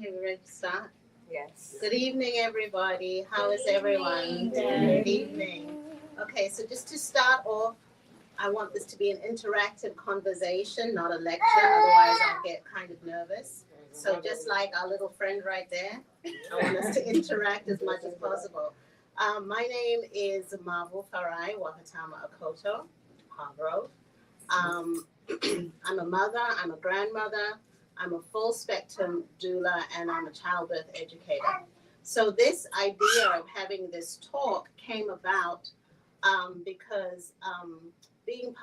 Okay, we're ready to start? Yes. Good evening, everybody. How is everyone? Good evening. Okay, so just to start off, I want this to be an interactive conversation, not a lecture. Otherwise, I'll get kind of nervous. So just like our little friend right there, I want us to interact as much as possible. My name is Marvel Farai Wakatama Akoto Hargrove. I'm a mother, I'm a grandmother, I'm a full spectrum doula, and I'm a childbirth educator. So this idea of having this talk came about because being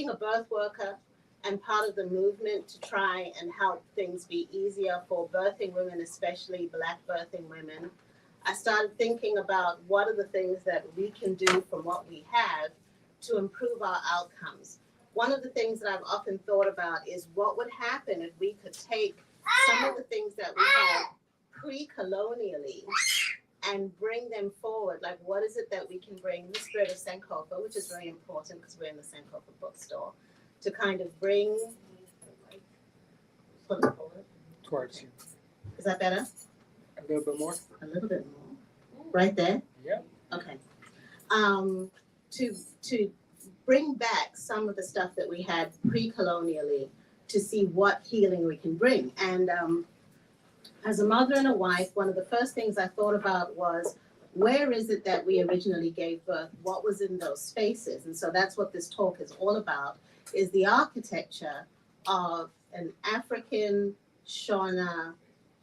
a birth worker and part of the movement to try and help things be easier for birthing women, especially Black birthing women, I started thinking about what are the things that we can do from what we have to improve our outcomes. One of the things that I've often thought about is what would happen if we could take some of the things that we had pre-colonially and bring them forward. Like, what is it that we can bring in the spirit of Sankofa, which is very important because we're in the Sankofa bookstore, to kind of bring, put it forward. Towards you. Is that better? A little bit more. A little bit more. Right there? Yeah. Okay. To bring back some of the stuff that we had pre-colonially to see what healing we can bring. And as a mother and a wife, one of the first things I thought about was, where is it that we originally gave birth? What was in those spaces? And so that's what this talk is all about, is the architecture of an African Shona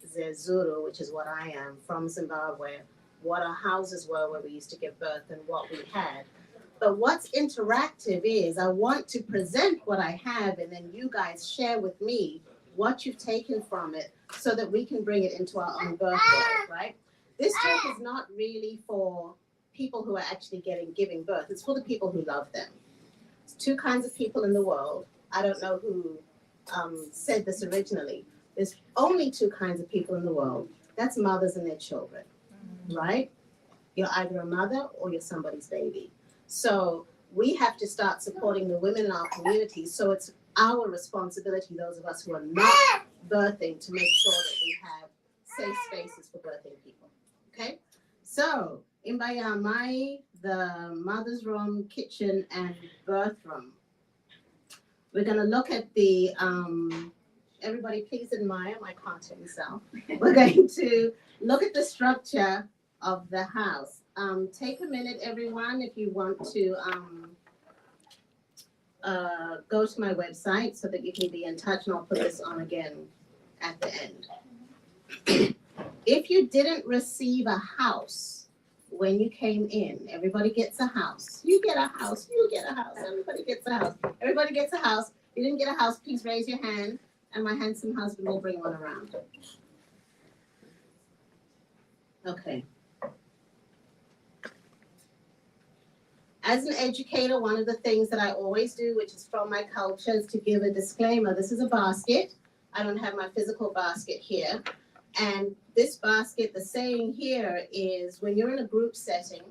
Zezuru, which is what I am, from Zimbabwe, what our houses were where we used to give birth and what we had. But what's interactive is I want to present what I have and then you guys share with me what you've taken from it so that we can bring it into our own birth world, right? This talk is not really for people who are actually giving birth. It's for the people who love them. There's two kinds of people in the world. I don't know who said this originally. There's only two kinds of people in the world. That's mothers and their children, right? You're either a mother or you're somebody's baby. So we have to start supporting the women in our community. So it's our responsibility, those of us who are not birthing, to make sure that we have safe spaces for birthing people. Okay? So, Imba Ya Amai, the mother's room, kitchen, and birth room. We're going to look at the, everybody please admire my content self. We're going to look at the structure of the house. Take a minute, everyone, if you want to go to my website so that you can be in touch, and I'll put this on again at the end. If you didn't receive a house when you came in, everybody gets a house. You get a house, you get a house, everybody gets a house. Everybody gets a house. If you didn't get a house, please raise your hand, and my handsome husband will bring one around. Okay. As an educator, one of the things that I always do, which is from my culture, is to give a disclaimer. This is a basket. I don't have my physical basket here. And this basket, the saying here is, when you're in a group setting,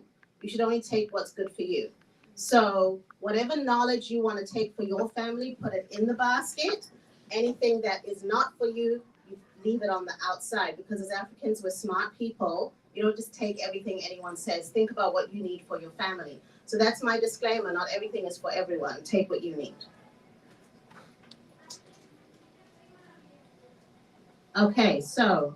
you should only take what's good for you. So whatever knowledge you want to take for your family, put it in the basket. Anything that is not for you, you leave it on the outside. Because as Africans, we're smart people. You don't just take everything anyone says. Think about what you need for your family. So that's my disclaimer. Not everything is for everyone. Take what you need. Okay, so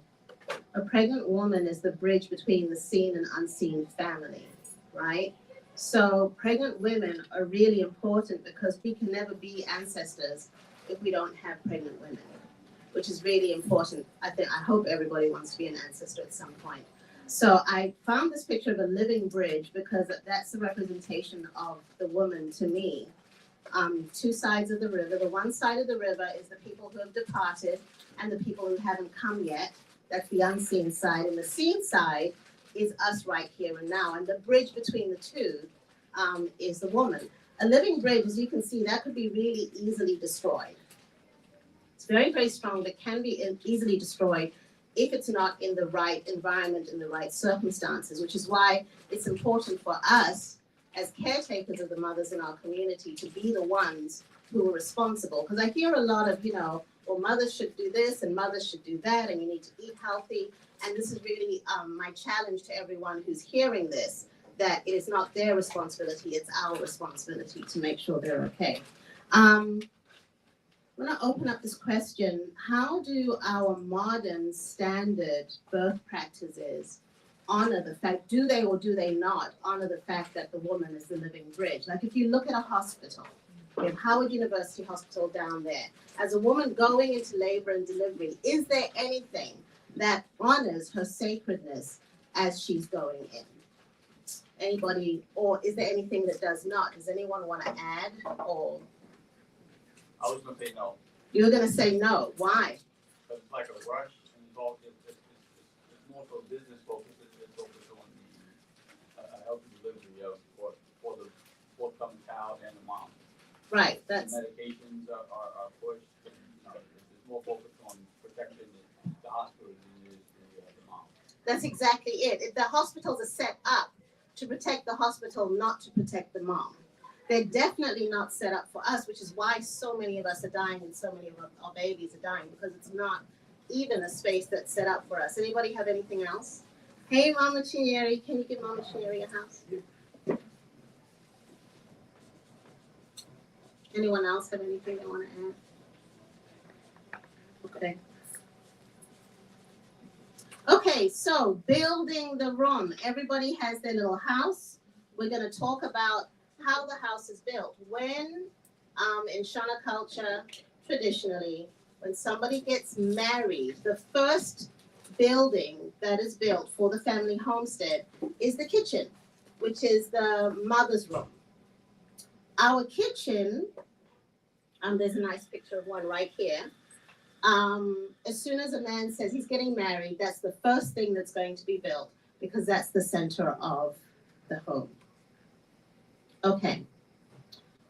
a pregnant woman is the bridge between the seen and unseen family, right? So pregnant women are really important because we can never be ancestors if we don't have pregnant women, which is really important. I hope everybody wants to be an ancestor at some point. So I found this picture of a living bridge because that's the representation of the woman to me. Two sides of the river. The one side of the river is the people who have departed and the people who haven't come yet. That's the unseen side. And the seen side is us right here and now. And the bridge between the two is the woman. A living bridge, as you can see, that could be really easily destroyed. It's very, very strong, but can be easily destroyed if it's not in the right environment, in the right circumstances, which is why it's important for us as caretakers of the mothers in our community to be the ones who are responsible. Because I hear a lot of, well, mothers should do this and mothers should do that, and you need to eat healthy. And this is really my challenge to everyone who's hearing this, that it is not their responsibility, it's our responsibility to make sure they're okay. I'm going to open up this question. How do our modern standard birth practices honor the fact, do they or do they not honor the fact that the woman is the living bridge? Like if you look at a hospital, we have Howard University Hospital down there. As a woman going into labor and delivery, is there anything that honors her sacredness as she's going in? Anybody, or is there anything that does not? Does anyone want to add? Or I was gonna say no, you're going to say no? Why? but it's like a rush, and it's all, it's more so business focus, it's focused on the healthy delivery of, for the forthcoming child and the mom. Right. The That's medications are pushed, and, it's more focused on protecting the hospital than it is the mom. that's exactly it. The hospitals are set up to protect the hospital, not to protect the mom. They're definitely not set up for us, which is why so many of us are dying and so many of our babies are dying, because it's not even a space that's set up for us. Anybody have anything else? Hey, Mama Chinyeri, can you give Mama Chinyeri a house? Anyone else have anything they want to add? Okay. Okay, so building the room. Everybody has their little house. We're going to talk about how the house is built. When, in Shona culture, traditionally, when somebody gets married, the first building that is built for the family homestead is the kitchen, which is the mother's room. Our kitchen, there's a nice picture of one right here. As soon as a man says he's getting married, that's the first thing that's going to be built, because that's the center of the home. Okay,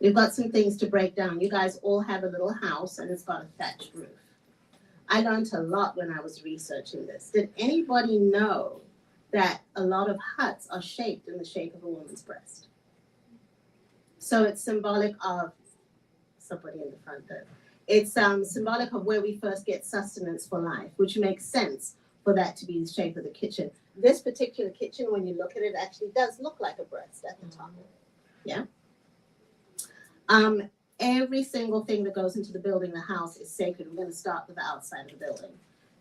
we've got some things to break down. You guys all have a little house and it's got a thatched roof. I learned a lot when I was researching this. Did anybody know that a lot of huts are shaped in the shape of a woman's breast? So it's symbolic of somebody in the front there. It's symbolic of where we first get sustenance for life, which makes sense for that to be the shape of the kitchen. This particular kitchen, when you look at it, actually does look like a breast at the top. Yeah. Every single thing that goes into the building, the house, is sacred. We're going to start with the outside of the building.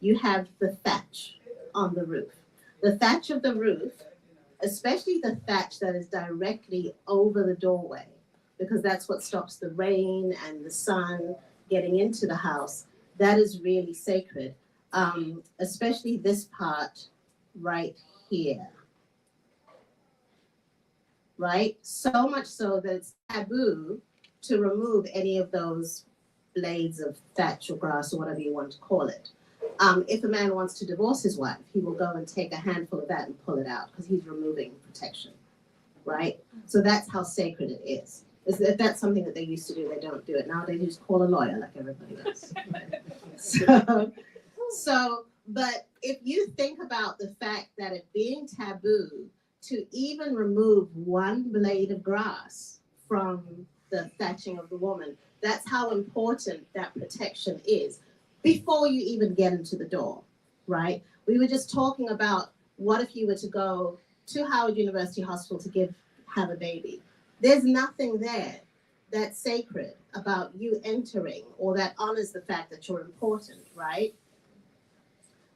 You have the thatch on the roof. The thatch of the roof, especially the thatch that is directly over the doorway, because that's what stops the rain and the sun getting into the house, that is really sacred. Especially this part right here. Right? So much so that it's taboo to remove any of those blades of thatch or grass or whatever you want to call it. If a man wants to divorce his wife, he will go and take a handful of that and pull it out, because he's removing protection, right? So that's how sacred it is. If that's something that they used to do, they don't do it. Now they just call a lawyer like everybody else. But if you think about the fact that it being taboo to even remove one blade of grass from the thatching of the woman, that's how important that protection is before you even get into the door, right? We were just talking about, what if you were to go to Howard University Hospital to have a baby? There's nothing there that's sacred about you entering or that honors the fact that you're important, right?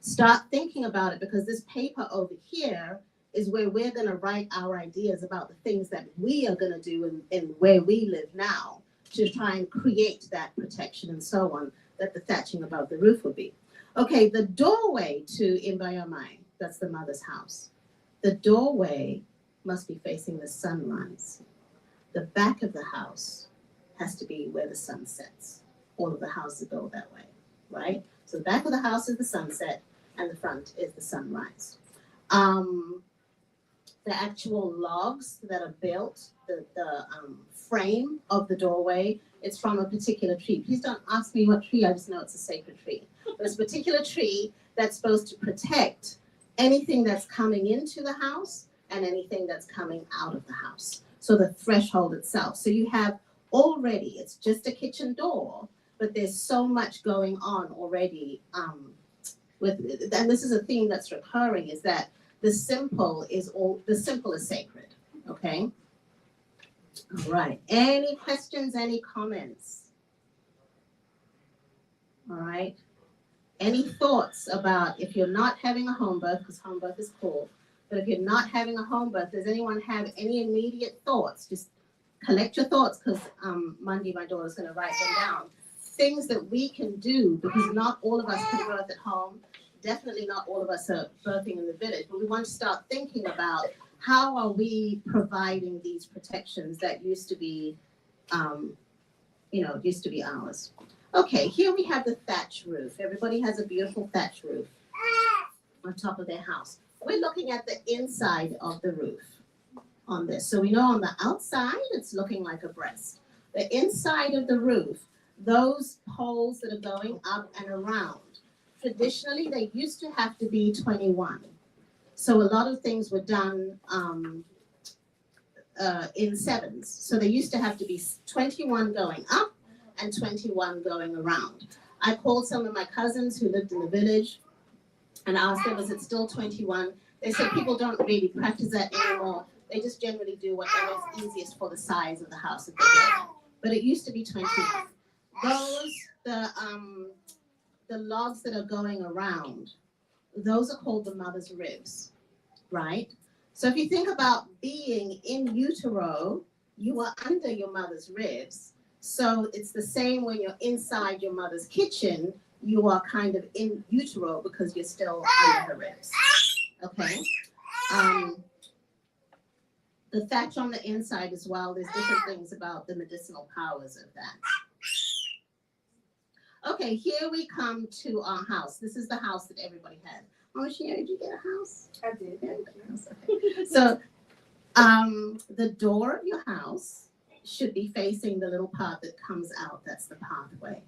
Start thinking about it, because this paper over here is where we're going to write our ideas about the things that we are going to do in where we live now to try and create that protection and so on that the thatching above the roof would be. Okay, the doorway to Imba Ya Amai, that's the mother's house. The doorway must be facing the sunrise. The back of the house has to be where the sun sets. All of the houses go that way, right? So the back of the house is the sunset and the front is the sunrise. The actual logs that are built, the frame of the doorway, it's from a particular tree. Please don't ask me what tree, I just know it's a sacred tree. But it's a particular tree that's supposed to protect anything that's coming into the house and anything that's coming out of the house. So the threshold itself. So you have already, it's just a kitchen door, but there's so much going on already. And this is a theme that's recurring, is that the simple is sacred. Okay. All right. Any questions? Any comments? All right. Any thoughts about if you're not having a home birth, because home birth is cool, but if you're not having a home birth, does anyone have any immediate thoughts? Just collect your thoughts, because Monday, my daughter's going to write them down. Things that we can do, because not all of us can birth at home. Definitely not all of us are birthing in the village, but we want to start thinking about how are we providing these protections that used to be ours. Okay, here we have the thatch roof. Everybody has a beautiful thatch roof on top of their house. We're looking at the inside of the roof on this. So we know on the outside, it's looking like a breast. The inside of the roof, those poles that are going up and around, traditionally, they used to have to be 21. So a lot of things were done in sevens. So they used to have to be 21 going up and 21 going around. I called some of my cousins who lived in the village and asked them, is it still 21? They said people don't really practice that anymore. They just generally do whatever is easiest for the size of the house that they get. But it used to be 21. The logs that are going around, those are called the mother's ribs, right? So if you think about being in utero, you are under your mother's ribs. So it's the same when you're inside your mother's kitchen, you are kind of in utero because you're still under her ribs, okay? The thatch on the inside as well, there's different things about the medicinal powers of that. Okay, here we come to our house. This is the house that everybody had. Oh, Sherry, did you get a house? I did. Okay. So, the door of your house should be facing the little part that comes out. That's the pathway.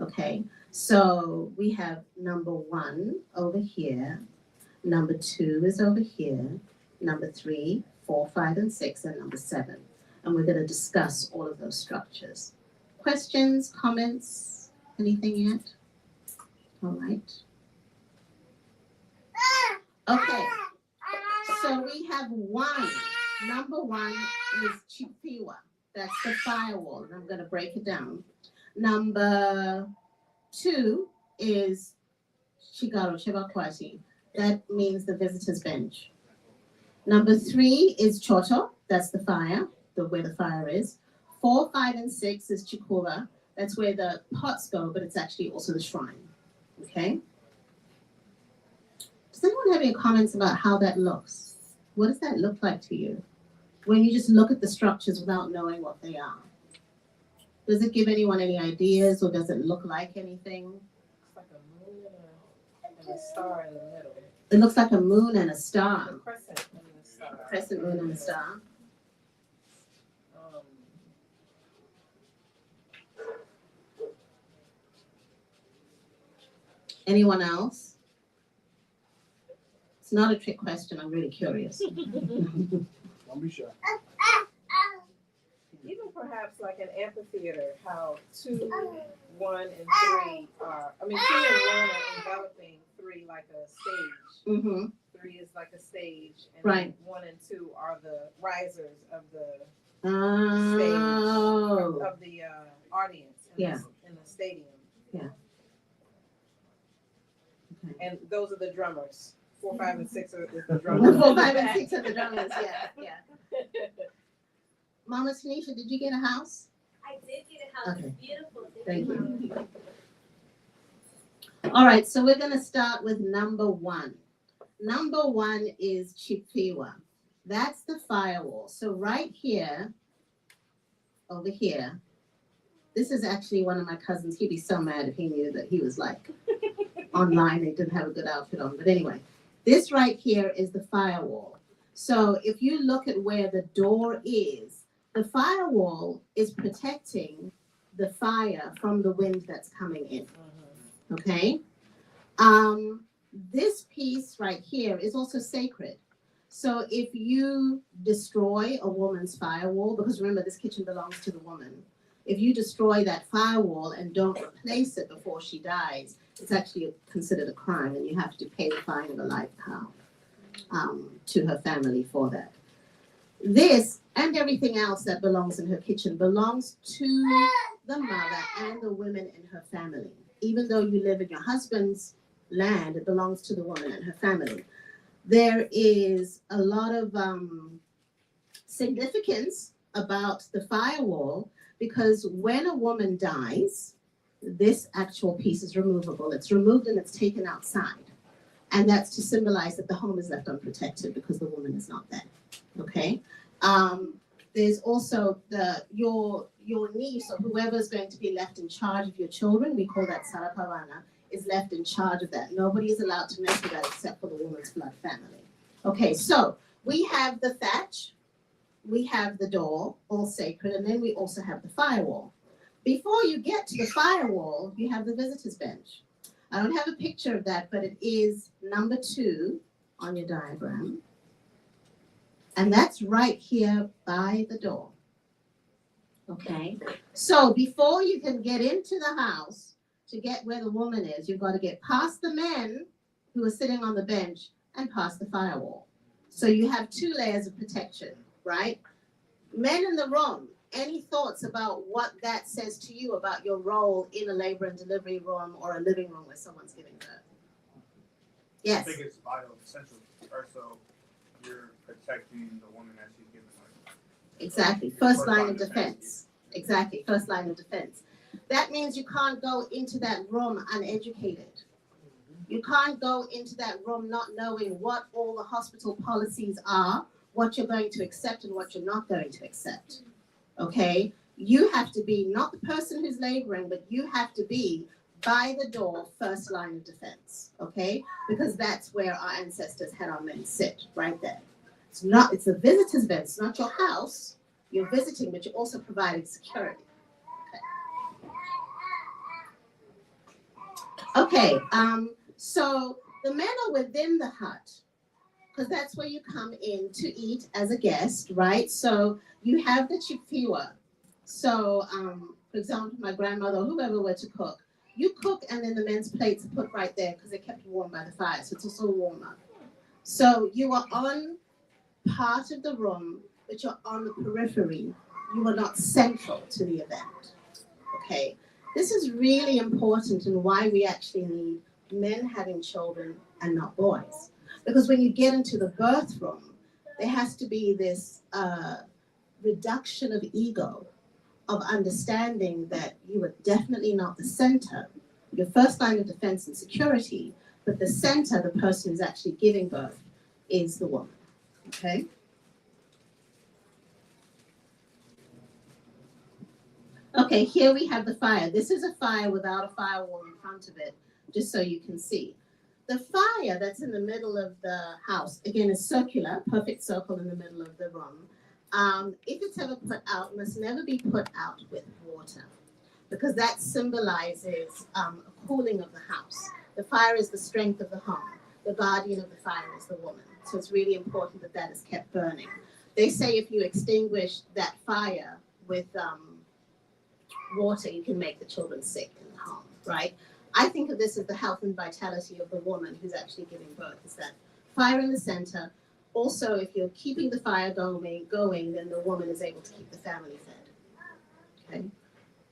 Okay. So we have number 1 over here. Number 2 is over here. Number 3, 4, 5, and 6, and number 7. And we're going to discuss all of those structures. Questions, comments, anything yet? All right. Okay. So we have 1. Number 1 is Chipiwa. That's the firewall. And I'm going to break it down. Number 2 is Shigaro Shibakwati. That means the visitor's bench. Number 3 is Choto. That's the fire, where the fire is. 4, 5, and 6 is Chikura. That's where the pots go, but it's actually also the shrine. Okay? Does anyone have any comments about how that looks? What does that look like to you when you just look at the structures without knowing what they are? Does it give anyone any ideas, or does it look like anything? It's like a moon and a star in the middle. It looks like a moon and a star. A crescent and a star. Crescent moon and a star. Anyone else? It's not a trick question. I'm really curious. Don't be shy. Even perhaps like an amphitheater, how 2, 1, and 3 are, 2 and 1 are enveloping 3 like a stage. Mm-hmm. 3 is like a stage, and Right. 1 and 2 are the risers of the Oh. of the audience in the stadium. Yeah. Okay. And those are the drummers. 4, 5, and 6 is the drummers. 4, 5, and 6 are the drummers. Yeah. Mama Tanisha, did you get a house? I did get a house. Okay. It's beautiful. Thank you. All right, so we're going to start with number 1. Number 1 is Chipiwa. That's the firewall. So right here, over here, this is actually one of my cousins. He'd be so mad if he knew that he was like online and didn't have a good outfit on. But anyway, this right here is the firewall. So if you look at where the door is, the firewall is protecting the fire from the wind that's coming in. Okay? This piece right here is also sacred. So if you destroy a woman's firewall, because remember this kitchen belongs to the woman. If you destroy that firewall and don't replace it before she dies, it's actually considered a crime, and you have to pay the fine of a life cow to her family for that. This and everything else that belongs in her kitchen belongs to the mother and the women in her family. Even though you live in your husband's land, it belongs to the woman and her family. There is a lot of significance about the firewall, because when a woman dies, this actual piece is removable. It's removed and it's taken outside. And that's to symbolize that the home is left unprotected because the woman is not there. Okay? There's also your niece or whoever's going to be left in charge of your children, we call that Sarapavana, is left in charge of that. Nobody is allowed to mess with that except for the woman's blood family. Okay, so we have the thatch, we have the door, all sacred, and then we also have the firewall. Before you get to the firewall, you have the visitor's bench. I don't have a picture of that, but it is number 2 on your diagram. And that's right here by the door. Okay, so before you can get into the house to get where the woman is, you've got to get past the men who are sitting on the bench and past the firewall. So you have 2 layers of protection, right? Men in the room, any thoughts about what that says to you about your role in a labor and delivery room or a living room where someone's giving birth? Yes. I think it's vital, essential, so you're protecting the woman as she's giving birth. Exactly. First line of defense. Exactly. First line of defense. That means you can't go into that room uneducated. You can't go into that room not knowing what all the hospital policies are, what you're going to accept and what you're not going to accept. Okay? You have to be not the person who's laboring, but you have to be by the door, first line of defense. Okay? Because that's where our ancestors had our men sit, right there. It's a visitor's bench, it's not your house. You're visiting, but you're also providing security. Okay, so the men are within the hut, because that's where you come in to eat as a guest, right? So you have the chifiwa. So, for example, my grandmother or whoever were to cook, you cook and then the men's plates are put right there because they're kept warm by the fire, so it's also warmer. So you are on part of the room, but you're on the periphery. You are not central to the event, okay? This is really important and why we actually need men having children and not boys. Because when you get into the birth room, there has to be this reduction of ego, of understanding that you are definitely not the center. Your first line of defense and security, but the center, the person who's actually giving birth, is the woman, okay? Okay, here we have the fire. This is a fire without a firewall in front of it, just so you can see. The fire that's in the middle of the house, again, is circular, perfect circle in the middle of the room. If it's ever put out, must never be put out with water, because that symbolizes a cooling of the house. The fire is the strength of the home. The guardian of the fire is the woman. So it's really important that that is kept burning. They say if you extinguish that fire with water, you can make the children sick in the home, right? I think of this as the health and vitality of the woman who's actually giving birth, is that fire in the center. Also, if you're keeping the fire going, then the woman is able to keep the family fed. Okay?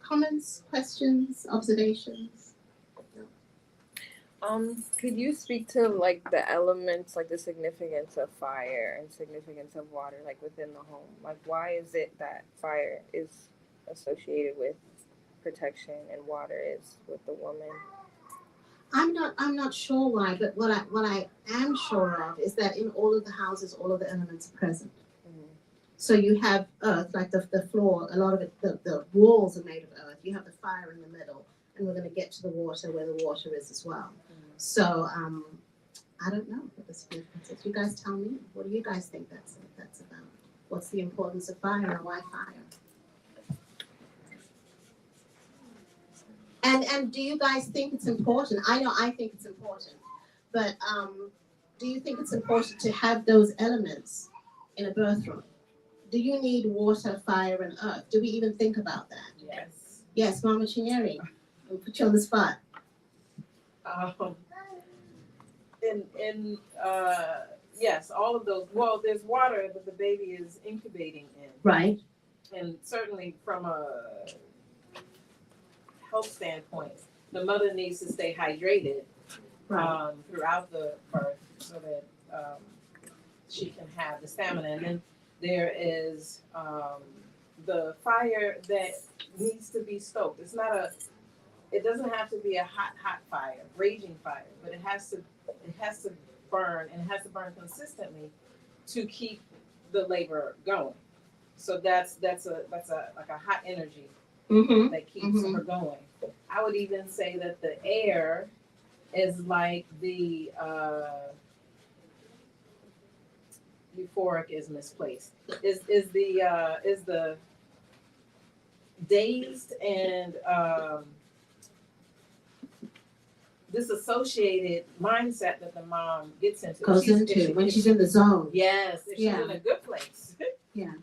Comments, questions, observations? Could you speak to like the elements, like the significance of fire and significance of water, like within the home? Like, why is it that fire is associated with protection and water is with the woman? I'm not sure why, but what I am sure of is that in all of the houses, all of the elements are present. Mm-hmm. So you have earth, like the floor, a lot of it, the walls are made of earth. You have the fire in the middle, and we're going to get to the water where the water is as well. Mm-hmm. So I don't know what the significance is. You guys tell me. What do you guys think that's about? What's the importance of fire and why fire? And do you guys think it's important? I know I think it's important, but do you think it's important to have those elements in a birth room? do you need water, fire, and earth? Do we even think about that? Yes. Yes, Mama Chinyeri, I'll put you on the spot. In yes, all of those. Well, there's water that the baby is incubating in, Right. and certainly from a health standpoint, the mother needs to stay hydrated throughout the birth so that she can have the stamina. And then there is the fire that needs to be stoked. It doesn't have to be a hot fire, raging fire, but it has to burn, and it has to burn consistently to keep the labor going. So that's a like a hot energy Mm-hmm. that keeps her going. I would even say that the air is like the euphoric is misplaced. Is the dazed and disassociated mindset that the mom gets into. Goes into when she's in the zone. Yes, if she's Yeah. in a good place. Yeah.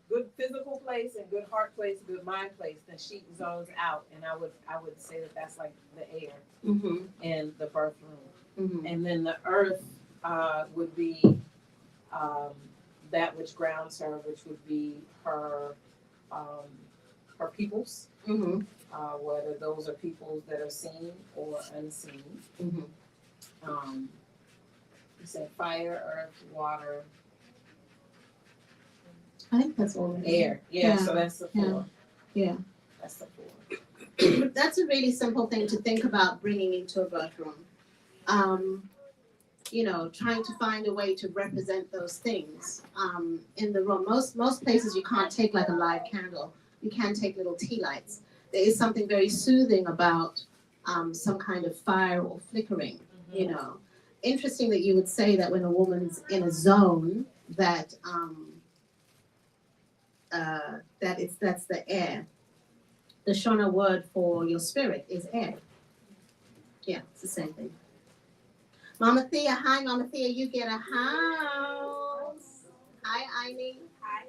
Good physical place and good heart place, good mind place, then she zones out. And I would say that that's like the air Mm-hmm. in the birth room. Mm-hmm. And then the earth would be that which grounds her, which would be her peoples, Mm-hmm. whether those are peoples that are seen or unseen. Mm-hmm. You said fire, earth, water, I think that's all. air. Yeah, so that's the Yeah. four. Yeah. That's the four. That's a really simple thing to think about bringing into a birth room. Trying to find a way to represent those things in the room. Most places you can't take like a live candle. You can take little tea lights. There is something very soothing about some kind of fire or flickering. Interesting that you would say that when a woman's in a zone that's the air. The Shona word for your spirit is air. Yeah, it's the same thing. Mama Thea, hi Mama Thea, you get a house. Hi Aini. Hi.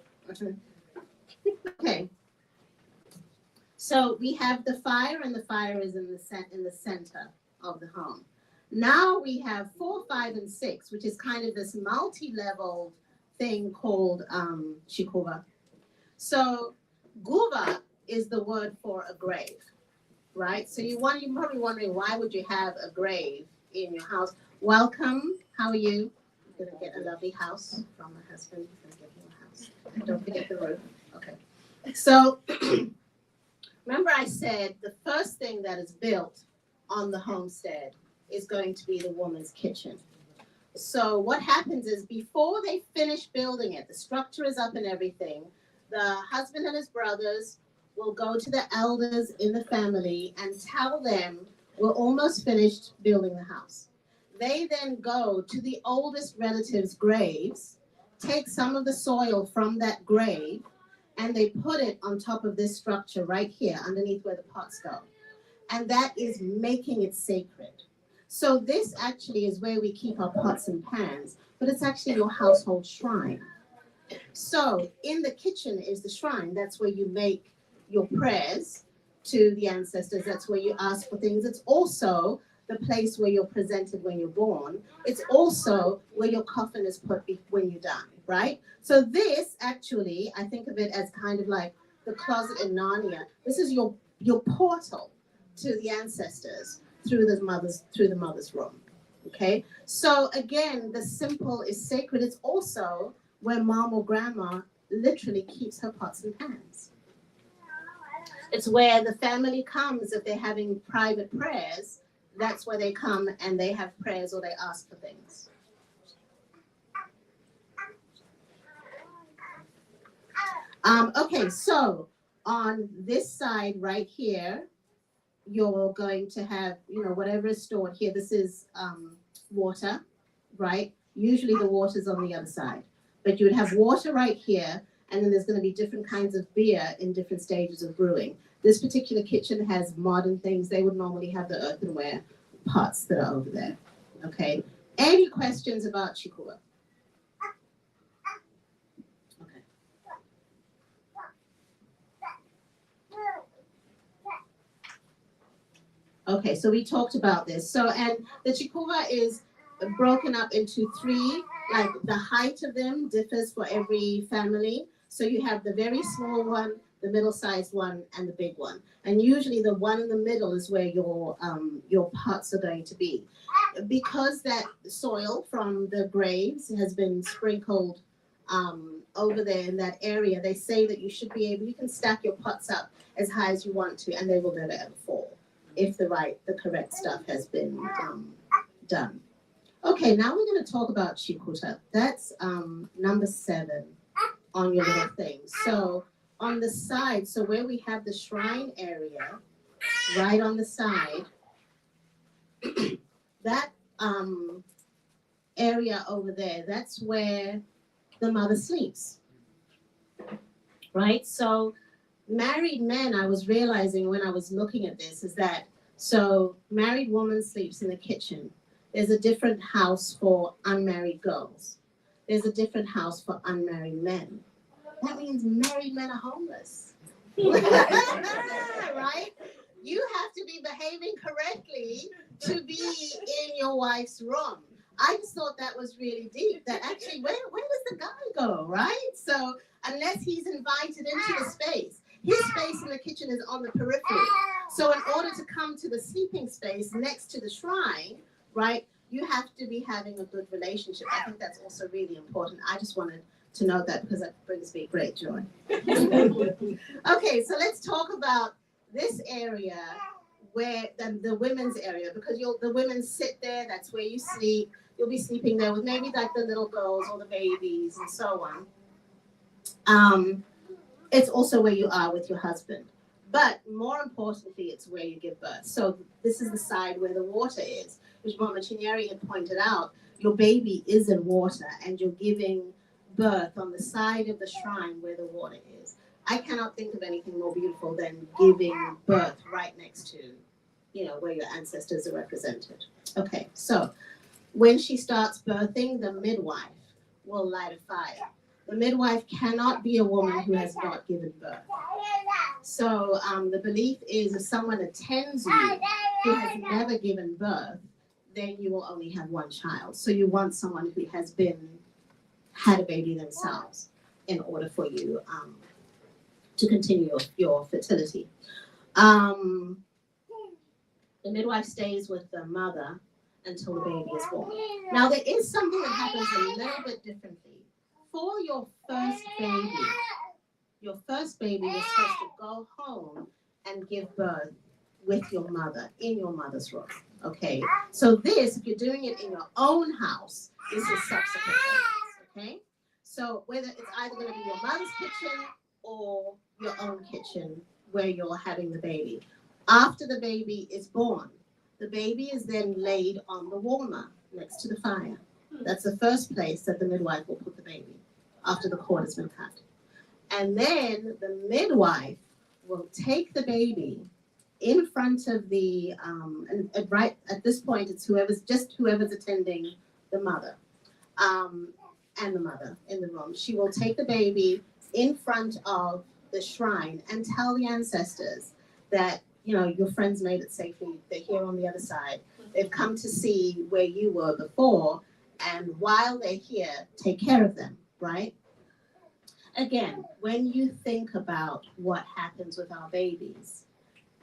Okay. So we have the fire, and the fire is in the center of the home. Now we have 4, 5, and 6, which is kind of this multi-level thing called shikuva. So guva is the word for a grave, right? So you're probably wondering, why would you have a grave in your house? Welcome. How are you? You're gonna get a lovely house from my husband. He's gonna give you a house. Don't forget the roof. Okay. So remember I said the first thing that is built on the homestead is going to be the woman's kitchen. So what happens is, before they finish building it, the structure is up and everything, the husband and his brothers will go to the elders in the family and tell them we're almost finished building the house. They then go to the oldest relatives' graves, take some of the soil from that grave, and they put it on top of this structure right here, underneath where the pots go. And that is making it sacred. So this actually is where we keep our pots and pans, but it's actually your household shrine. So in the kitchen is the shrine. That's where you make your prayers to the ancestors. That's where you ask for things. It's also the place where you're presented when you're born. It's also where your coffin is put when you die, right? So this actually, I think of it as kind of like the closet in Narnia. This is your portal to the ancestors through the mother's room. Okay? So again, the simple is sacred. It's also where mom or grandma literally keeps her pots and pans. It's where the family comes if they're having private prayers. That's where they come and they have prayers or they ask for things. Okay, so on this side right here, you're going to have, whatever is stored here. This is water, right? Usually the water's on the other side. But you would have water right here, and then there's going to be different kinds of beer in different stages of brewing. This particular kitchen has modern things. They would normally have the earthenware pots that are over there. Okay. Any questions about shikuwa? Okay. Okay, so we talked about this. So, and the chikuva is broken up into three, like the height of them differs for every family. So you have the very small one, the middle-sized one, and the big one. And usually the one in the middle is where your pots are going to be. Because that soil from the graves has been sprinkled over there in that area, they say that you should be able, you can stack your pots up as high as you want to, and they will never ever fall if the correct stuff has been done. Okay, now we're going to talk about chikuta. That's number 7 on your little thing. So on the side, so where we have the shrine area, right on the side, that area over there, that's where the mother sleeps, right? So married men, I was realizing when I was looking at this, is that so married woman sleeps in the kitchen. There's a different house for unmarried girls. There's a different house for unmarried men. That means married men are homeless. Right? You have to be behaving correctly to be in your wife's room. I just thought that was really deep. That actually, where does the guy go, right? So unless he's invited into the space, his space in the kitchen is on the periphery. So in order to come to the sleeping space next to the shrine, right, you have to be having a good relationship. I think that's also really important. I just wanted to know that because that brings me great joy. Okay, so let's talk about this area where the women's area, because the women sit there, that's where you sleep. You'll be sleeping there with maybe like the little girls or the babies and so on. It's also where you are with your husband. But more importantly, it's where you give birth. So this is the side where the water is, which Mama Chinyeri had pointed out. Your baby is in water and you're giving birth on the side of the shrine where the water is. I cannot think of anything more beautiful than giving birth right next to, where your ancestors are represented. Okay, so when she starts birthing, the midwife will light a fire. The midwife cannot be a woman who has not given birth. So the belief is if someone attends you who has never given birth, then you will only have one child. So you want someone who has had a baby themselves in order for you to continue your fertility. The midwife stays with the mother until the baby is born. Now there is something that happens a little bit differently. For your first baby, you're supposed to go home and give birth with your mother, in your mother's room, okay? So this, if you're doing it in your own house, this is subsequent, okay? So whether it's either gonna be your mother's kitchen or your own kitchen where you're having the baby. After the baby is born, the baby is then laid on the warmer next to the fire. That's the first place that the midwife will put the baby after the cord has been cut. And then the midwife will take the baby in front of the, and right at this point, it's whoever's attending the mother, and the mother in the room. She will take the baby in front of the shrine and tell the ancestors that, your friends made it safely. They're here on the other side. They've come to see where you were before, and while they're here, take care of them, right? Again, when you think about what happens with our babies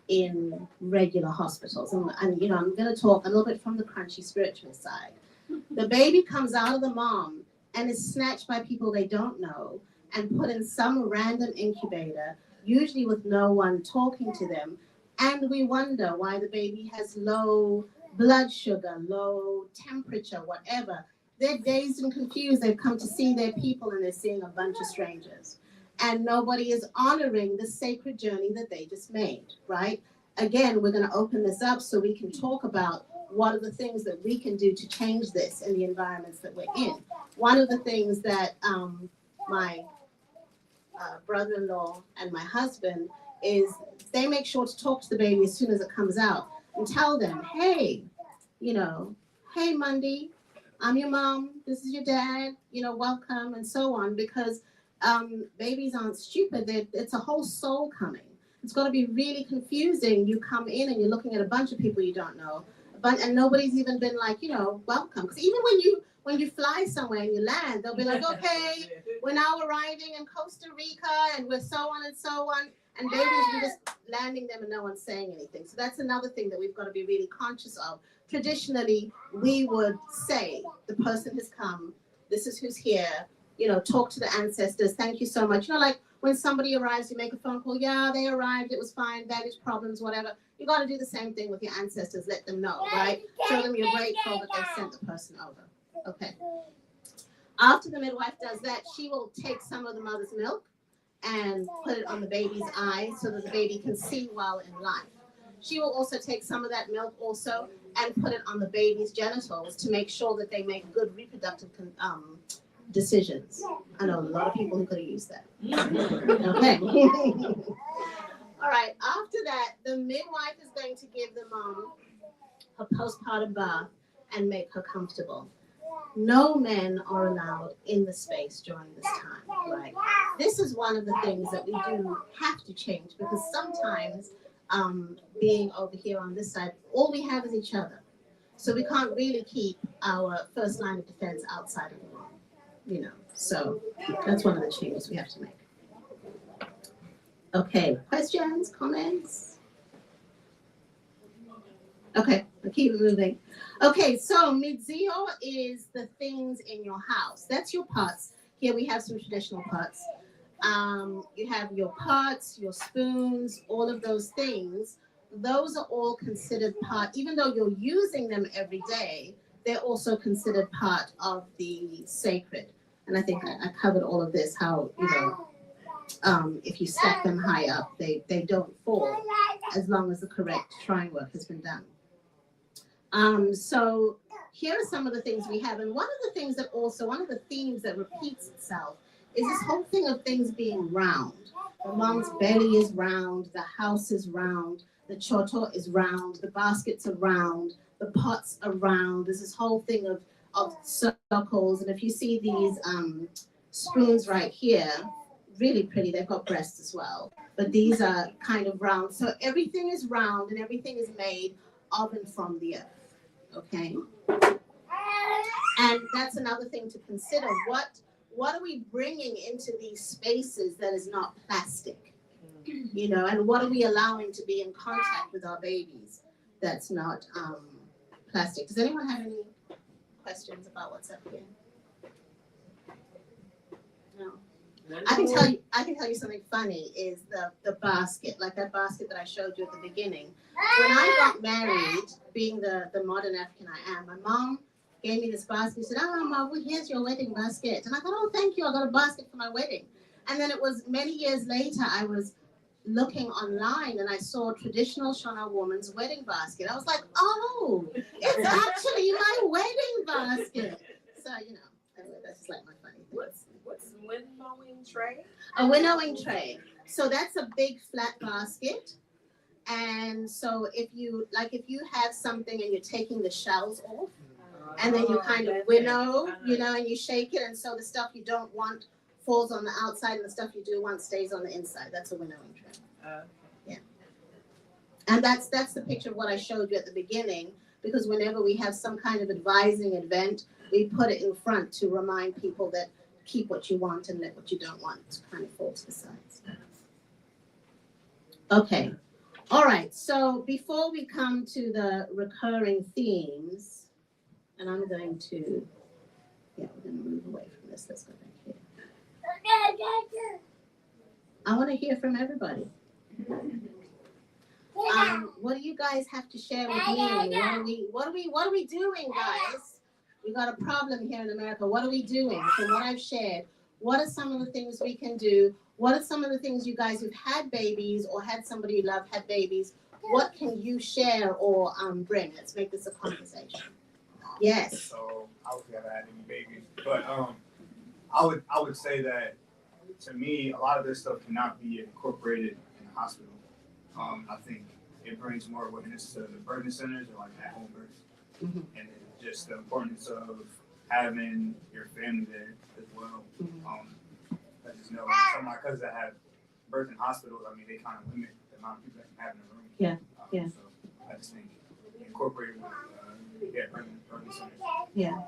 in regular hospitals, and I'm going to talk a little bit from the crunchy spiritual side. The baby comes out of the mom and is snatched by people they don't know and put in some random incubator, usually with no one talking to them. And we wonder why the baby has low blood sugar, low temperature, whatever. They're dazed and confused. They've come to see their people and they're seeing a bunch of strangers. And nobody is honoring the sacred journey that they just made, right? Again, we're going to open this up so we can talk about what are the things that we can do to change this in the environments that we're in. One of the things that my brother-in-law and my husband is they make sure to talk to the baby as soon as it comes out and tell them, hey, hey, Monday, I'm your mom, this is your dad, welcome, and so on, because babies aren't stupid. It's a whole soul coming. It's going to be really confusing. You come in and you're looking at a bunch of people you don't know, and nobody's even been like, welcome. Because even when you fly somewhere and you land, they'll be like, okay, we're now arriving in Costa Rica and we're so on and so on. And babies, we're just landing them and no one's saying anything. So that's another thing that we've got to be really conscious of. Traditionally, we would say, the person has come, this is who's here, talk to the ancestors, thank you so much. Like when somebody arrives, you make a phone call, yeah, they arrived, it was fine, baggage problems, whatever. You got to do the same thing with your ancestors, let them know, right? Show them you're grateful that they sent the person over. Okay. After the midwife does that, she will take some of the mother's milk and put it on the baby's eyes so that the baby can see while in life. She will also take some of that milk also and put it on the baby's genitals to make sure that they make good reproductive decisions. I know a lot of people who could have used that. Okay. All right. After that, the midwife is going to give the mom her postpartum bath and make her comfortable. No men are allowed in the space during this time, right? This is one of the things that we do have to change because sometimes being over here on this side, all we have is each other. So we can't really keep our first line of defense outside of the room, So that's one of the changes we have to make. Okay, questions, comments? Okay, I'll keep it moving. Okay, so Midzio is the things in your house. That's your pots. Here we have some traditional pots. You have your pots, your spoons, all of those things. Those are all considered part, even though you're using them every day, they're also considered part of the sacred. And I think I covered all of this, how, if you stack them high up, they don't fall as long as the correct shrine work has been done. So here are some of the things we have. And one of the themes that repeats itself is this whole thing of things being round. The mom's belly is round, the house is round, the choto is round, the baskets are round, the pots are round. There's this whole thing of circles. And if you see these spoons right here, really pretty, they've got breasts as well. But these are kind of round. So everything is round and everything is made of and from the earth. Okay, and that's another thing to consider. What are we bringing into these spaces that is not plastic? And what are we allowing to be in contact with our babies that's not plastic? Does anyone have any questions about what's up here? No. I can tell you something funny is the basket, like that basket that I showed you at the beginning. When I got married, being the modern African I am, my mom gave me this basket. She said, "Oh, Mom, well, here's your wedding basket." And I thought, "Oh, thank you. I got a basket for my wedding." And then it was many years later, I was looking online and I saw traditional Shona woman's wedding basket. I was like, "Oh, it's actually my wedding basket." So, anyway, that's just like my funny thing. What's winnowing tray? A winnowing tray. So that's a big flat basket. And so if you have something and you're taking the shells off, and then you kind of winnow, and you shake it, and so the stuff you don't want falls on the outside, and the stuff you do want stays on the inside. That's a winnowing tray. Yeah. And that's the picture of what I showed you at the beginning, because whenever we have some kind of advising event, we put it in front to remind people that keep what you want and let what you don't want to kind of fall to the sides. Okay. All right. So before we come to the recurring themes, and I'm going to, we're going to move away from this. Let's go back here. I want to hear from everybody. What do you guys have to share with me? What are we doing, guys? We got a problem here in America. What are we doing? From what I've shared, what are some of the things we can do? What are some of the things you guys who've had babies or had somebody you love had babies? What can you share or bring? Let's make this a conversation. Yes. So obviously I haven't had any babies, but I would say that to me a lot of this stuff cannot be incorporated in the hospital. I think it brings more awareness to the birthing centers or like at home births, and then just the importance of having your family there as well. I just know some of my cousins that have birth in hospitals. I mean, they kind of limit the amount of people that can have in a room. Yeah, yeah. So I just think incorporating with urban centers. Yeah.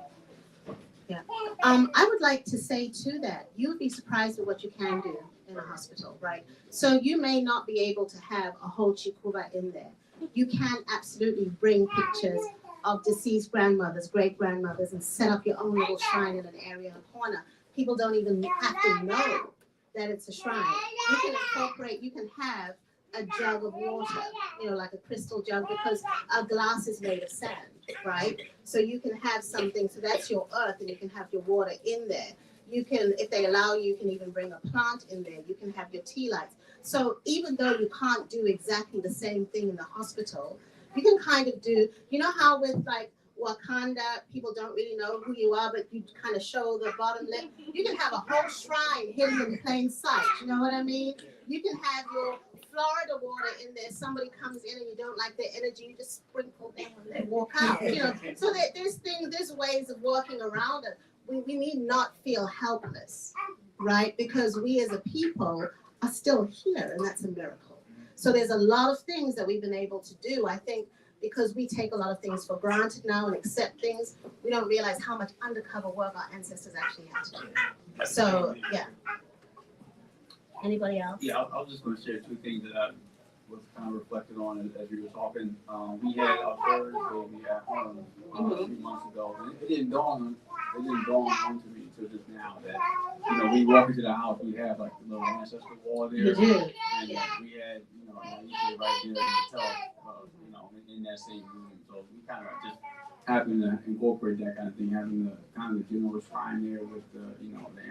Yeah. I would like to say too that you would be surprised at what you can do in a hospital, right? So you may not be able to have a whole chikuba in there. You can absolutely bring pictures of deceased grandmothers, great grandmothers, and set up your own little shrine in an area in a corner. People don't even have to know that it's a shrine. You can incorporate, you can have a jug of water, like a crystal jug, because a glass is made of sand, right? So you can have something, so that's your earth, and you can have your water in there. You can, if they allow you, you can even bring a plant in there. You can have your tea lights. So even though you can't do exactly the same thing in the hospital, you can kind of do, how with like Wakanda, people don't really know who you are, but you kind of show the bottom lip. You can have a whole shrine hidden in plain sight. You know what I mean? You can have your Florida water in there. Somebody comes in and you don't like their energy, you just sprinkle them and they walk out. So there's ways of working around it. We need not feel helpless, right? Because we as a people are still here, and that's a miracle. So there's a lot of things that we've been able to do. I think because we take a lot of things for granted now and accept things, we don't realize how much undercover work our ancestors actually had to do. So, yeah. Anybody else? Yeah, I was just going to share two things that I was kind of reflected on as we were talking. We had our third baby at home a few months ago, and it didn't dawn on to me until just now that we walk into the house, we have like the little ancestral wall there, You do. and we had you say right there in the tub, in that same room. So we kind of just happen to incorporate that kind of thing, having the kind of the general shrine there with the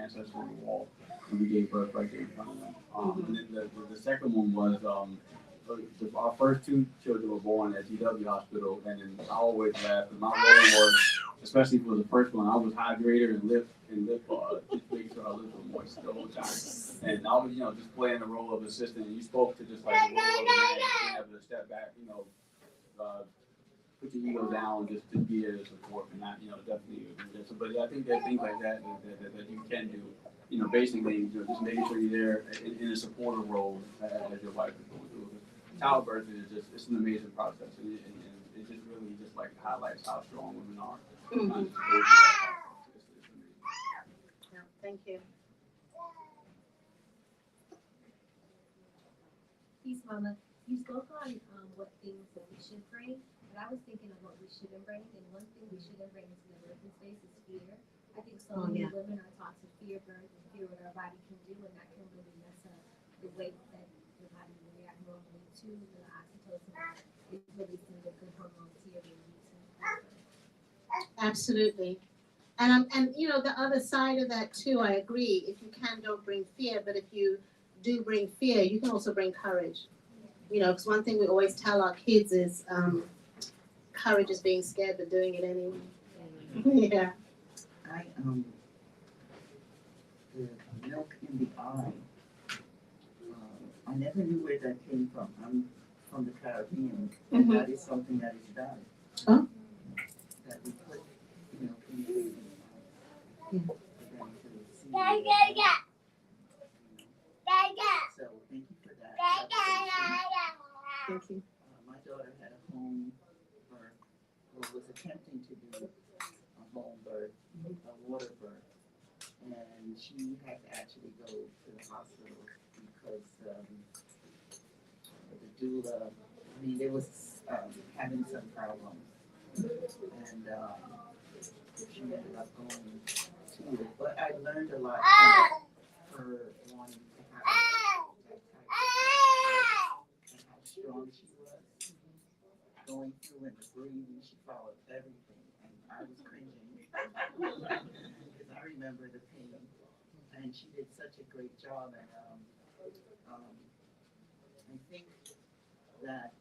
ancestral wall. And we gave birth right there in front of them. And then the second one was our first two children were born at GW Hospital, and then I always laugh because my role was, especially for the first one, I was hydrator and lip just make sure our lips were moist the whole time. And I was just playing the role of assistant. And you spoke to just like the role of a man, being able to step back, put your ego down, just to be there to support, and not definitely. But I think there are things like that you can do. Basically, just making sure you're there in a supportive role as your wife is going through. Childbirth is it's an amazing process, and it just really just like highlights how strong women are. Yeah, thank you. Peace, Mama. You spoke on what things that we should bring, but I was thinking of what we shouldn't bring, and one thing we shouldn't bring into the birthing space is fear. I think so many women are taught to fear birth and fear what our body can do, and that can really mess up the way that the body will react normally to the oxytocin. It's releasing the good hormones here we need to. Absolutely. And the other side of that too, I agree. If you don't bring fear, but if you do bring fear, you can also bring courage. Because one thing we always tell our kids is courage is being scared but doing it anyway. Yeah. The milk in the eye. I never knew where that came from. I'm from the Caribbean, and that is something that is done. Oh. That we put milk in the eye. Yeah. For them to see. So thank you for that. Thank you. My daughter had a home birth, or was attempting to do a home birth, a water birth. And she had to actually go to the hospital because the doula, there was having some problems. And she ended up going to it. But I learned a lot from her wanting to have that type of birth and how strong she was. Going through and the breathing, she followed everything. And I was cringing. Because I remember the pain, and she did such a great job. And I think that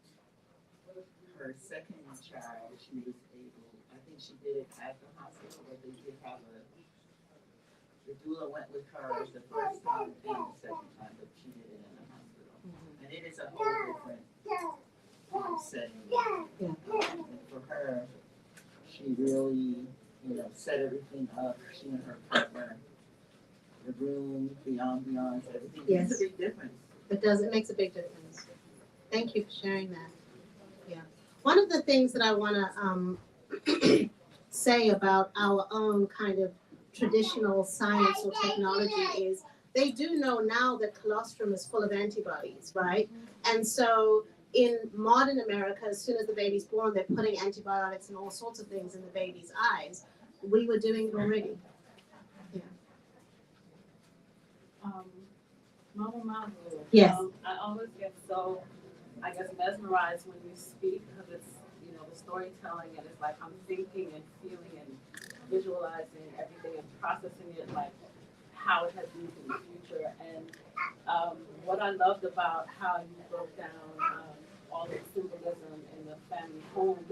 her second child, she was able. I think she did it at the hospital, but they did have the doula went with her the first time and the second time, but she did it in the hospital. And it is a whole different setting. And for her, she really, set everything up. She and her partner, the room, the ambiance, everything. Yes. It's a big difference. It does. It makes a big difference. Thank you for sharing that. Yeah. One of the things that I want to say about our own kind of traditional science or technology is they do know now that colostrum is full of antibodies, right? And so in modern America, as soon as the baby's born, they're putting antibiotics and all sorts of things in the baby's eyes. We were doing it already. Mama Mamu. Yes. I always get so, I guess, mesmerized when you speak because it's, you know, the storytelling and it's like I'm thinking and feeling and visualizing everything and processing it like how it has moved in the future. And what I loved about how you broke down all the symbolism in the family home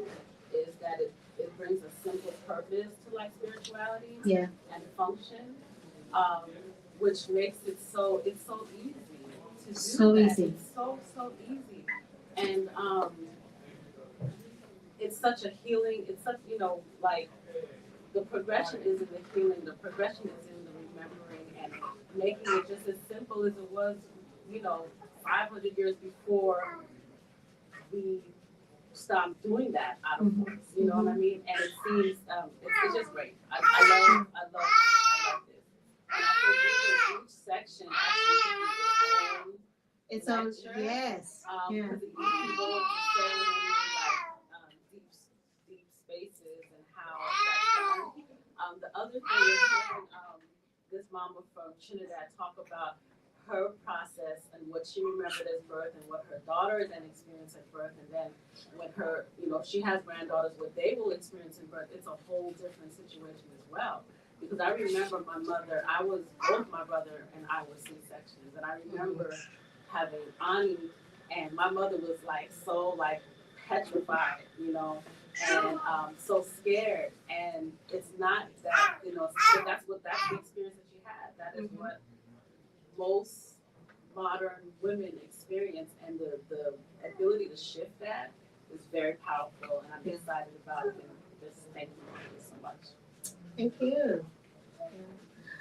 is that it brings a simple purpose to like spirituality Yeah. and function. Which makes it so it's so easy to do So that. easy. It's so easy, and it's such a healing. It's such like the progression is in the healing. The progression is in the remembering and making it just as simple as it was 500 years before we stopped doing that out of force. You know what I mean? And it seems it's just great. I love this. And I think each section actually It's on, lecture. yes. Yeah. Because you can go into so many like deep spaces and how that's done. The other thing is hearing this mama from Trinidad talk about her process and what she remembered as birth and what her daughter then experienced at birth, and then when her, she has granddaughters, what they will experience in birth, it's a whole different situation as well. Because I remember my mother, both my brother and I were C-sections, and I remember having Ani, and my mother was like so like petrified, and so scared. And it's not that, but that's the experience that she had. That is what most modern women experience, and the ability to shift that is very powerful, and I'm excited about it. And just thank you so much. Thank you.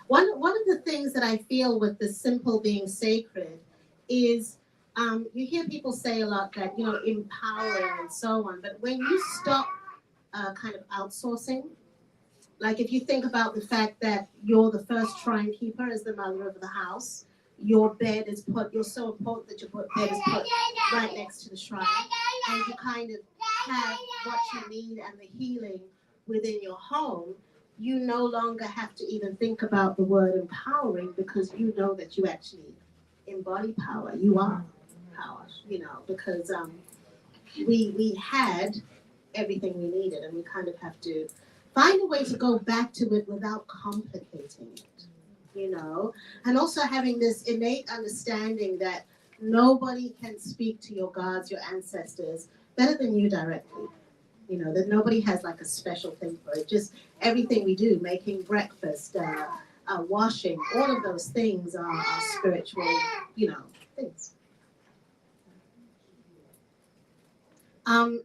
One of the things that I feel with the simple being sacred is you hear people say a lot that, empowering and so on, but when you stop kind of outsourcing, like if you think about the fact that you're the first shrine keeper as the mother of the house, your bed is you're so important that your bed is put right next to the shrine, and you kind of have what you need and the healing within your home. You no longer have to even think about the word empowering, because you know that you actually embody power. You are power, because we had everything we needed, and we kind of have to find a way to go back to it without complicating it, and also having this innate understanding that nobody can speak to your gods, your ancestors, better than you directly. That nobody has like a special thing for it. Just everything we do, making breakfast, washing, all of those things are spiritual, things.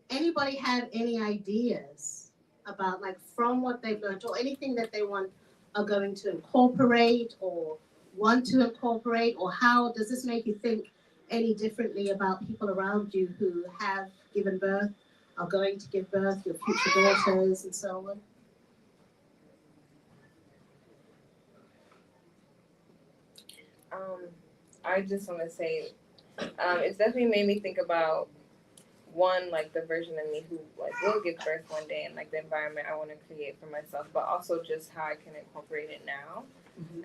Anybody have any ideas about, like, from what they've learned, or anything that they are going to incorporate or want to incorporate, or how does this make you think any differently about people around you who have given birth, are going to give birth, your future daughters, and so on? I just want to say, it's definitely made me think about, one, like the version of me who like will give birth one day, and like the environment I want to create for myself, but also just how I can incorporate it now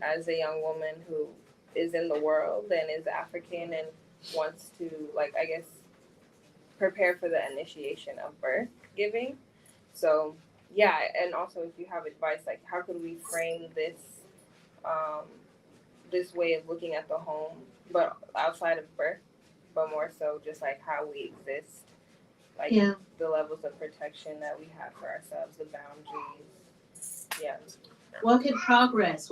as a young woman who is in the world and is African and wants to, like, I guess, prepare for the initiation of birth giving. So yeah, and also if you have advice, like how could we frame this this way of looking at the home, but outside of birth, but more so just like how we exist, like the levels of protection that we have for ourselves, the boundaries. Yeah. Work in progress.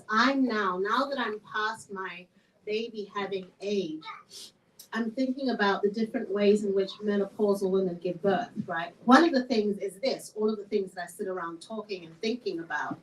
I'm now that I'm past my baby having age, I'm thinking about the different ways in which menopausal women give birth, right? One of the things is this, all of the things that I sit around talking and thinking about.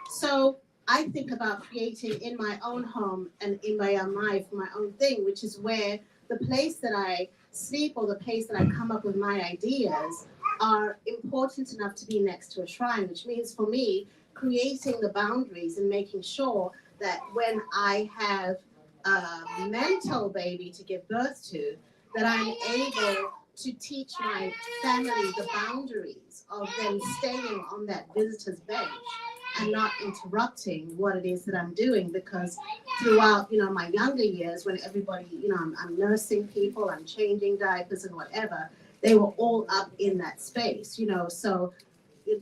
So I think about creating in my own home an Imba Ya Amai for my own thing, which is where the place that I sleep or the place that I come up with my ideas are important enough to be next to a shrine, which means for me, creating the boundaries and making sure that when I have a mental baby to give birth to, that I'm able to teach my family the boundaries of them staying on that visitor's bench and not interrupting what it is that I'm doing, because throughout, my younger years, when everybody, I'm nursing people, I'm changing diapers and whatever, they were all up in that space, so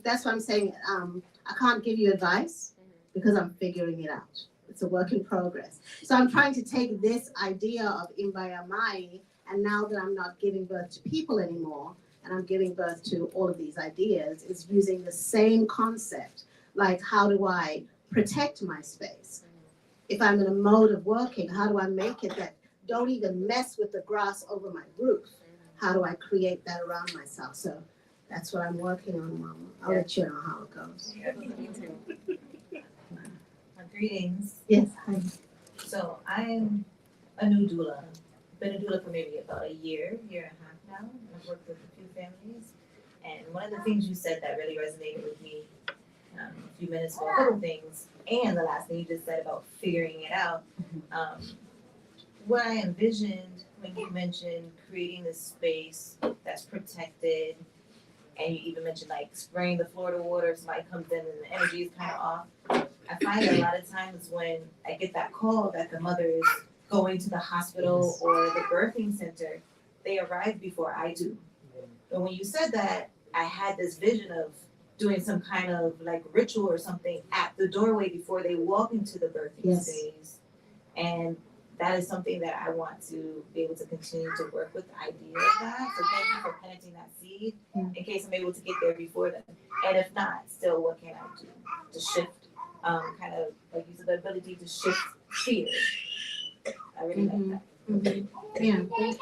that's what I'm saying. I can't give you advice because I'm figuring it out. It's a work in progress. So I'm trying to take this idea of Imba Ya Amai, and now that I'm not giving birth to people anymore, and I'm giving birth to all of these ideas, is using the same concept. Like, how do I protect my space? If I'm in a mode of working, how do I make it that don't even mess with the grass over my roof? How do I create that around myself? So that's what I'm working on, Mama. I'll let you know how it goes. Me too. Greetings. Yes, hi. So I'm a new doula. Been a doula for maybe about a year and a half now. I've worked with a few families. And one of the things you said that really resonated with me a few minutes ago, a couple things, and the last thing you just said about figuring it out. What I envisioned when you mentioned creating this space that's protected, and you even mentioned like spraying the floor to water if somebody comes in and the energy is kind of off. I find that a lot of times when I get that call that the mother is going to the hospital or the birthing center, they arrive before I do. But when you said that, I had this vision of doing some kind of like ritual or something at the doorway before they walk into the birthing space. And that is something that I want to be able to continue to work with the idea of that. So thank you for planting that seed in case I'm able to get there before then. And if not, still what can I do to shift, kind of like you said, the ability to shift fear. I really like that. Yeah, thank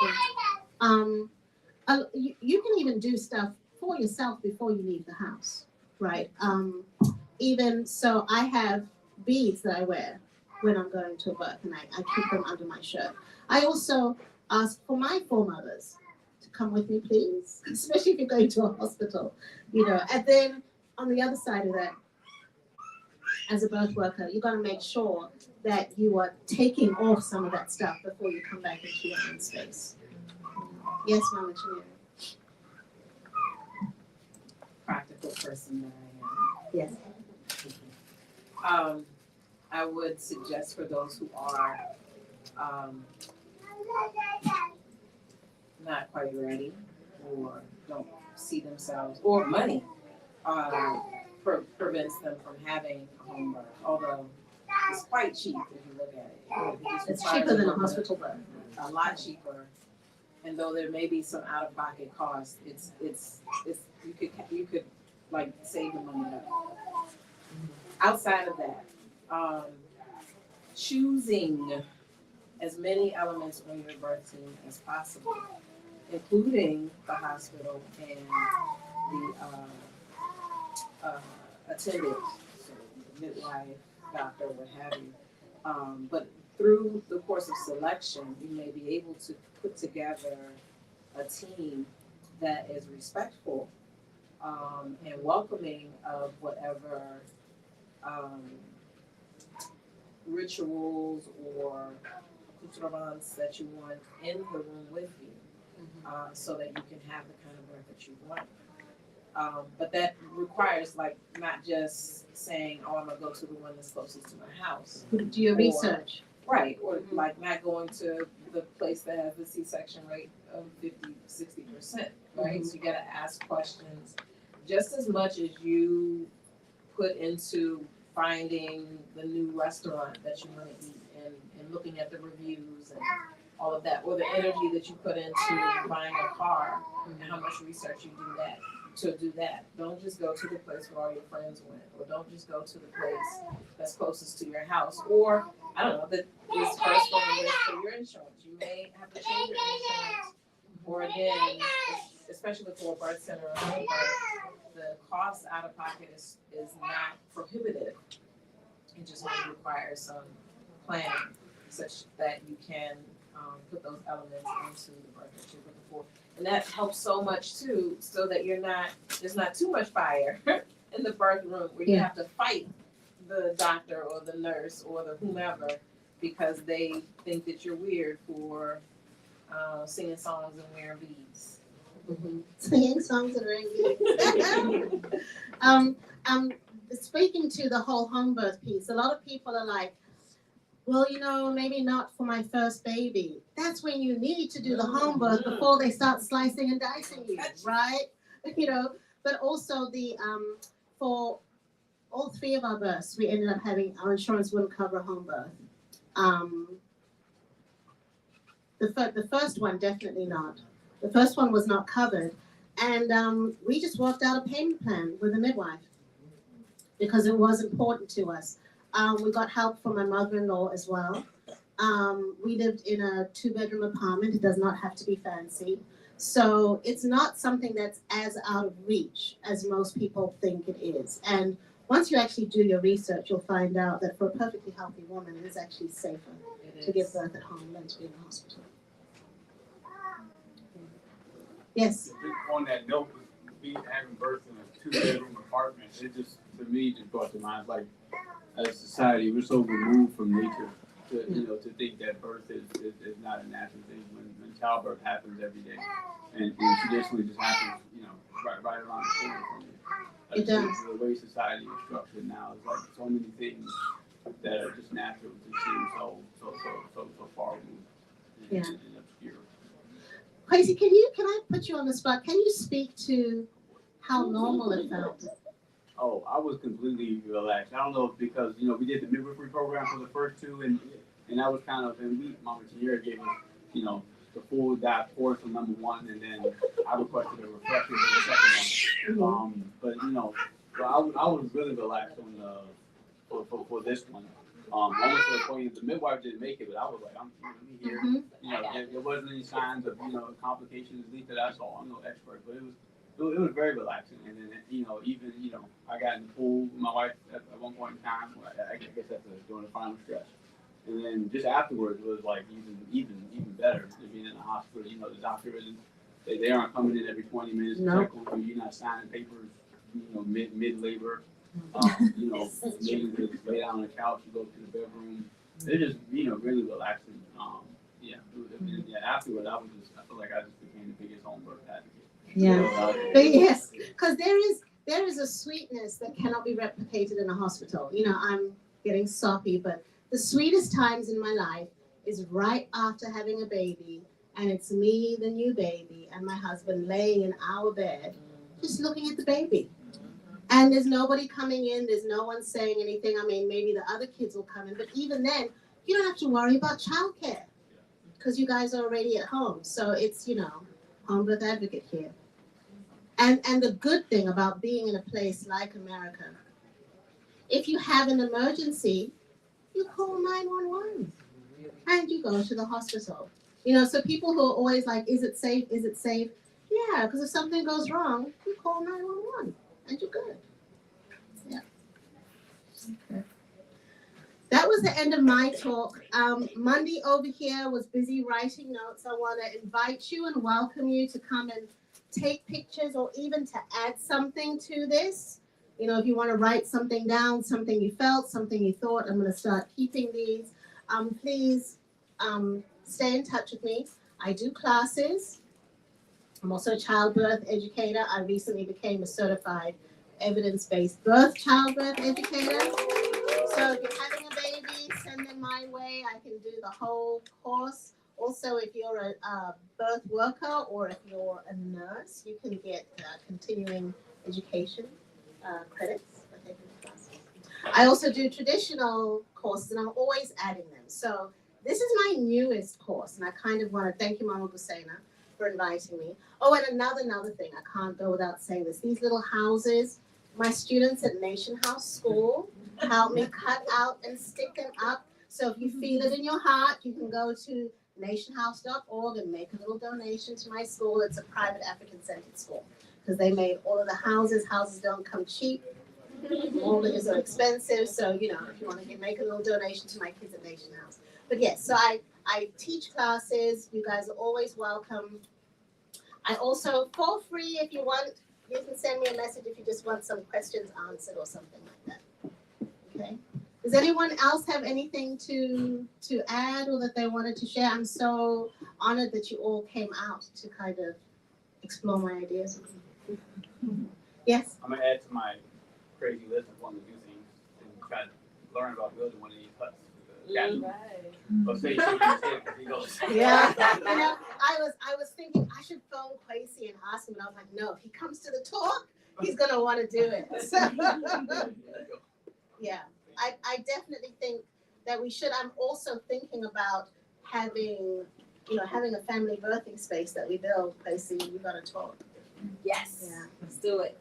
you. You can even do stuff for yourself before you leave the house, right? Even so, I have beads that I wear when I'm going to a birth, and I keep them under my shirt. I also ask for my foremothers to come with me, please, especially if you're going to a hospital, And then on the other side of that, as a birth worker, you got to make sure that you are taking off some of that stuff before you come back into your own space. Yes, Mama Chanel. Practical person that I am. Yes. I would suggest for those who are not quite ready or don't see themselves, or money prevents them from having a home birth, although it's quite cheap if you look at it. It's cheaper than a hospital birth. A lot cheaper, and though there may be some out-of-pocket costs, it's you could like save the money up. Outside of that, choosing as many elements on your birth team as possible, including the hospital and the attendant, so midwife, doctor, what have you. But through the course of selection, you may be able to put together a team that is respectful and welcoming of whatever rituals or accoutrements that you want in the room with you, so that you can have the kind of birth that you want. But that requires not just saying, oh, I'm gonna go to the one that's closest to my house. Do your research. Right, or not going to the place that has the C-section rate of 50-60%, right? So you gotta ask questions just as much as you put into finding the new restaurant that you want to eat and looking at the reviews and all of that, or the energy that you put into buying a car and how much research you do that. Don't just go to the place where all your friends went, or don't just go to the place that's closest to your house, or I don't know, that is first on the list for your insurance. You may have to change your insurance, or again, especially for a birth center or home birth, the cost out of pocket is not prohibitive. It just may require some planning such that you can put those elements into the birth that you're looking for. And that helps so much too, so that there's not too much fire in the birth room where you have to fight the doctor or the nurse or the whomever because they think that you're weird for singing songs and wearing beads. Singing songs and wearing beads. Speaking to the whole home birth piece, a lot of people are like, well, maybe not for my first baby. That's when you need to do the home birth before they start slicing and dicing you, right? But also for all three of our births, we ended up having, our insurance wouldn't cover a home birth. The first one, definitely not. The first one was not covered. And we just worked out a payment plan with a midwife because it was important to us. We got help from my mother-in-law as well. We lived in a 2-bedroom apartment. It does not have to be fancy. So it's not something that's as out of reach as most people think it is. And once you actually do your research, you'll find out that for a perfectly healthy woman, it is actually safer to give birth at home than to be in the hospital. Yes? On that note, having birth in a 2-bedroom apartment, it just, to me, just brought to mind, like, as a society, we're so removed from nature to think that birth is not a natural thing when childbirth happens every day. And traditionally just happens, right around the corner from you. Like, It does. The way society is structured now is like so many things that are just natural to seem so far removed and obscure. Quasi, can I put you on the spot? Can you speak to how normal it felt? Oh, I was completely relaxed. I don't know if because, we did the midwifery program for the first two and that was kind of, and Mama Taniera gave us, the full dive course on number 1 and then I requested a refresher for the second one. But I was really relaxed on for this one. Almost to the point that the midwife didn't make it, but I was like, I'm here. There wasn't any signs of, complications, at least that I saw. I'm no expert, but it was very relaxing. And then, even, I got in the pool with my wife at one point in time. I guess that's during the final stretch. And then just afterwards, it was like even better than being in the hospital. The doctor isn't, they aren't coming in every 20 minutes to check on you. You're not signing papers, mid labor. Maybe just lay down on the couch, you go to the bedroom. They're just, really relaxing. Afterwards, I feel like I just became the biggest home birth advocate. Yeah. But yes, because there is a sweetness that cannot be replicated in a hospital. I'm getting soppy, but the sweetest times in my life is right after having a baby, and it's me, the new baby, and my husband laying in our bed, just looking at the baby. And there's nobody coming in, there's no one saying anything. I mean, maybe the other kids will come in, but even then, you don't have to worry about childcare because you guys are already at home. So it's, home birth advocate here. And the good thing about being in a place like America, if you have an emergency, you call 911 and you go to the hospital. So people who are always like, is it safe? Is it safe? Yeah, because if something goes wrong, you call 911 and you're good. Yeah. Okay. That was the end of my talk. Monday over here was busy writing notes. I want to invite you and welcome you to come and take pictures or even to add something to this. If you want to write something down, something you felt, something you thought, I'm going to start keeping these. Please stay in touch with me. I do classes. I'm also a childbirth educator. I recently became a certified evidence-based childbirth educator. So if you're having a baby, send them my way. I can do the whole course. Also, if you're a birth worker or if you're a nurse, you can get continuing education credits for taking the classes. I also do traditional courses, and I'm always adding them. So this is my newest course, and I kind of want to thank you, Mama Gusena, for inviting me. Oh, and another thing, I can't go without saying this. These little houses, my students at Nation House School help me cut out and stick them up. So if you feel it in your heart, you can go to nationhouse.org and make a little donation to my school. It's a private African-centered school because they made all of the houses. Houses don't come cheap. Mortgages are expensive. So, if you want to make a little donation to my kids at Nation House. But yes, so I teach classes. You guys are always welcome. I also, for free, if you want, you can send me a message if you just want some questions answered or something like that. Okay. Does anyone else have anything to add or that they wanted to share? I'm so honored that you all came out to kind of explore my ideas. Yes? I'm gonna add to my crazy list of one to do things and try to learn about building one of these huts. But say he goes. Yeah. You know, I was thinking I should phone Quasi and ask him, and I was like, no, if he comes to the talk, he's gonna want to do it. So, yeah, I definitely think that we should. I'm also thinking about having a family birthing space that we build. Quasi, you gotta talk. Yes. Yeah. Let's do it.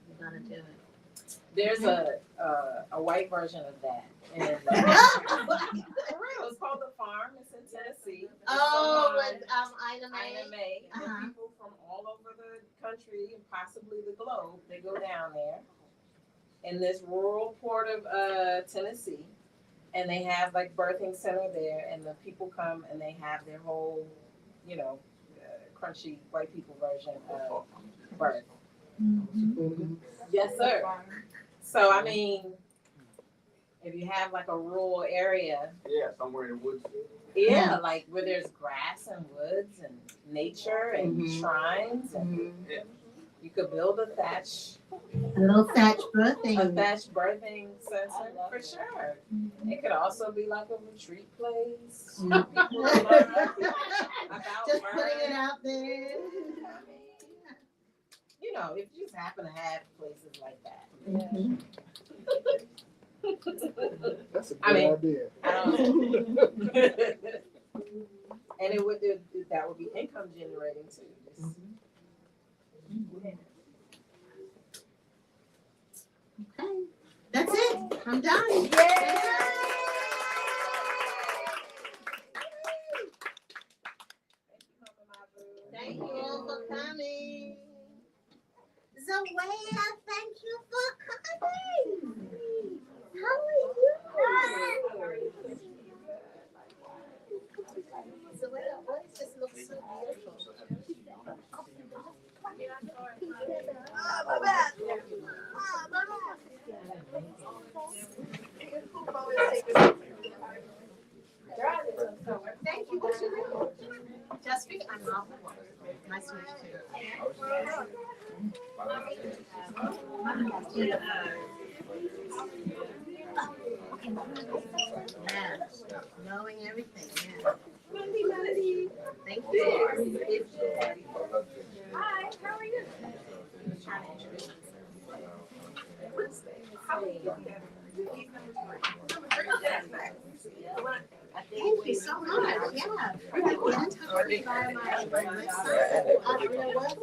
You gotta do it. There's a white version of that. And for real, it's called The Farm. It's in Tennessee. Oh, with Ina Ina May. May. And Uh-huh. people from all over the country and possibly the globe, they go down there in this rural part of Tennessee, and they have like birthing center there, and the people come and they have their whole, crunchy white people version of birth. Yes, sir. So I mean, if you have like a rural area, Yeah, somewhere in the woods. yeah, like where there's grass and woods and nature and Mhm. shrines, and you could build a thatch A little thatch birthing. center for sure. It could also be like a retreat place. Mm. People learn about Just birth. putting it out there. If you just happen to have places like that. Mhm. That's a good I mean, idea. I don't know. And that would be income generating too. Just- Okay, that's it. I'm done. Thank you all for coming. Zoea, thank you for coming. How are you? Zoea, what is this? Looks so beautiful. Oh, my bad. Oh, my bad. Thank you. What's your name? Just speak. I'm not the one. Nice to meet you. Yeah. Knowing everything. Yeah. Thank you. Hi, how are you? Thank you so much. Yeah. Get in touch with me via my website. You know what?